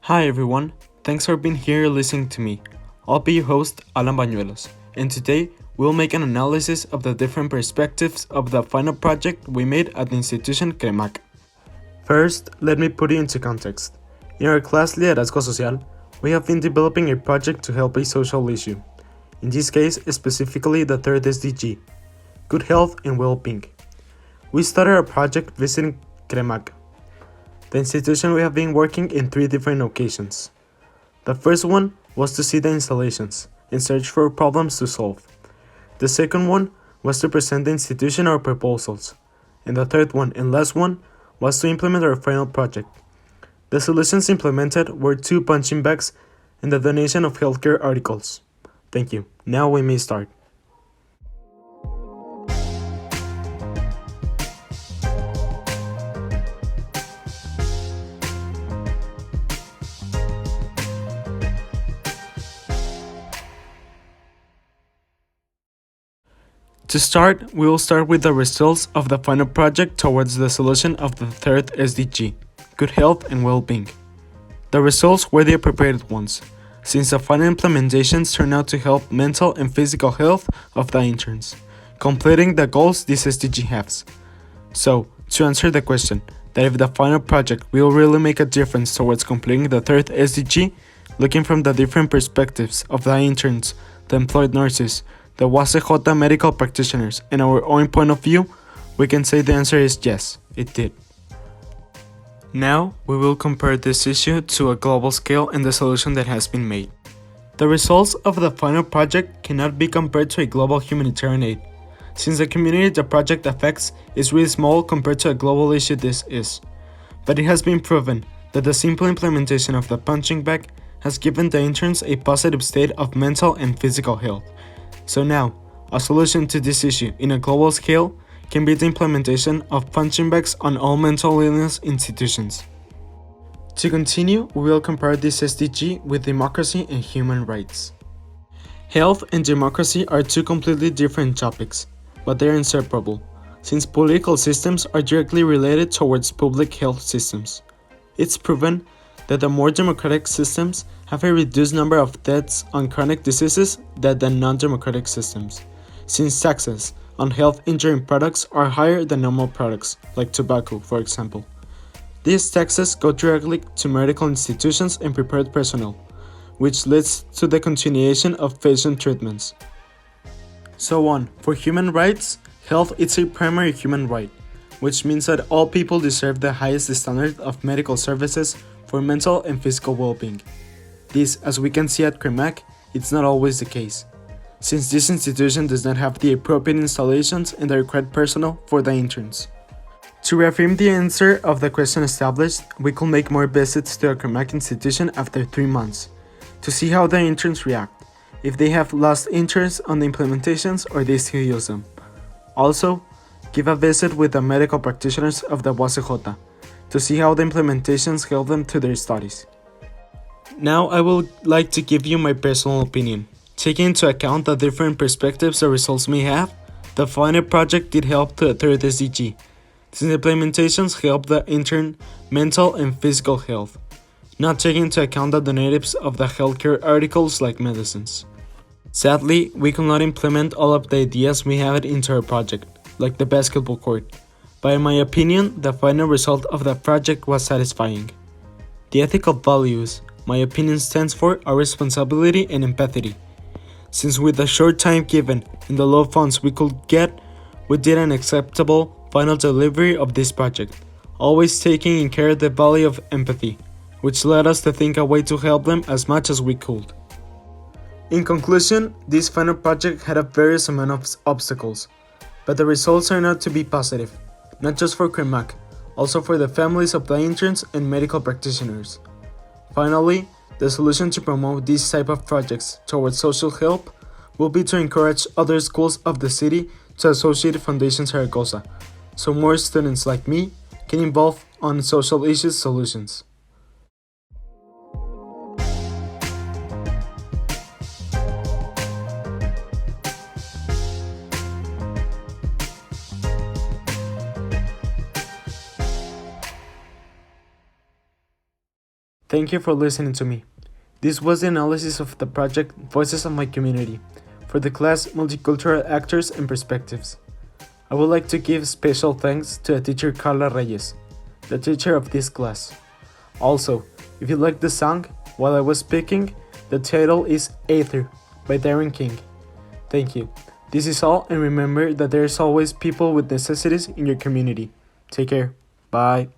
Hi everyone, thanks for being here listening to me. I'll be your host, Alan Bañuelos, and today we'll make an analysis of the different perspectives of the final project we made at the institution CREMAC. First, let me put it into context. In our class Liderazgo Social, we have been developing a project to help a social issue. In this case, specifically the third SDG, good health and well-being. We started our project visiting CREMAC, the institution we have been working in 3 different occasions. The first one was to see the installations and search for problems to solve. The second one was to present the institution our proposals. And the third one and last one was to implement our final project. The solutions implemented were 2 punching bags and the donation of healthcare articles. Thank you. Now we may start. To start, we will start with the results of the final project towards the solution of the third SDG, good health and well-being. The results were the appropriate ones, since the final implementations turned out to help mental and physical health of the interns, completing the goals this SDG has. So, to answer the question, that if the final project will really make a difference towards completing the third SDG, looking from the different perspectives of the interns, the employed nurses, the UACJ medical practitioners, and our own point of view, we can say the answer is yes, it did. Now, we will compare this issue to a global scale and the solution that has been made. The results of the final project cannot be compared to a global humanitarian aid, since the community the project affects is really small compared to a global issue this is. But it has been proven that the simple implementation of the punching bag has given the interns a positive state of mental and physical health. So now, a solution to this issue in a global scale can be the implementation of punching bags on all mental illness institutions. To continue, we will compare this SDG with democracy and human rights. Health and democracy are 2 completely different topics, but they are inseparable, since political systems are directly related towards public health systems. It's proven that the more democratic systems have a reduced number of deaths on chronic diseases than the non-democratic systems, since taxes on health-injuring products are higher than normal products, like tobacco, for example. These taxes go directly to medical institutions and prepared personnel, which leads to the continuation of patient treatments. So on, for human rights, health is a primary human right, which means that all people deserve the highest standard of medical services for mental and physical well-being. This, as we can see at CREMAC, it's not always the case, since this institution does not have the appropriate installations and the required personnel for the interns. To reaffirm the answer of the question established, we could make more visits to a CREMAC institution after 3 months, to see how the interns react, if they have lost interest on the implementations or they still use them. Also, give a visit with the medical practitioners of the UACJ, to see how the implementations help them to their studies. Now I would like to give you my personal opinion. Taking into account the different perspectives the results may have, the final project did help to the third SDG, since the implementations help the intern mental and physical health, not taking into account the donatives of the healthcare articles like medicines. Sadly, we could not implement all of the ideas we had into our project, like the basketball court, but in my opinion, the final result of the project was satisfying. The ethical values my opinion stands for are responsibility and empathy. Since with the short time given and the low funds we could get, we did an acceptable final delivery of this project, always taking in care the value of empathy, which led us to think a way to help them as much as we could. In conclusion, this final project had a various amount of obstacles, but the results are not to be positive, not just for CREMAC, also for the families of the interns and medical practitioners. Finally, the solution to promote these type of projects towards social help will be to encourage other schools of the city to associate Foundation Zaragoza, so more students like me can involve on social issues solutions. Thank you for listening to me. This was the analysis of the project Voices of My Community for the class Multicultural Actors and Perspectives. I would like to give special thanks to the teacher Karla Reyes, the teacher of this class. Also, if you like the song, while I was speaking, the title is Aether by Darren King. Thank you. This is all, and remember that there is always people with necessities in your community. Take care. Bye.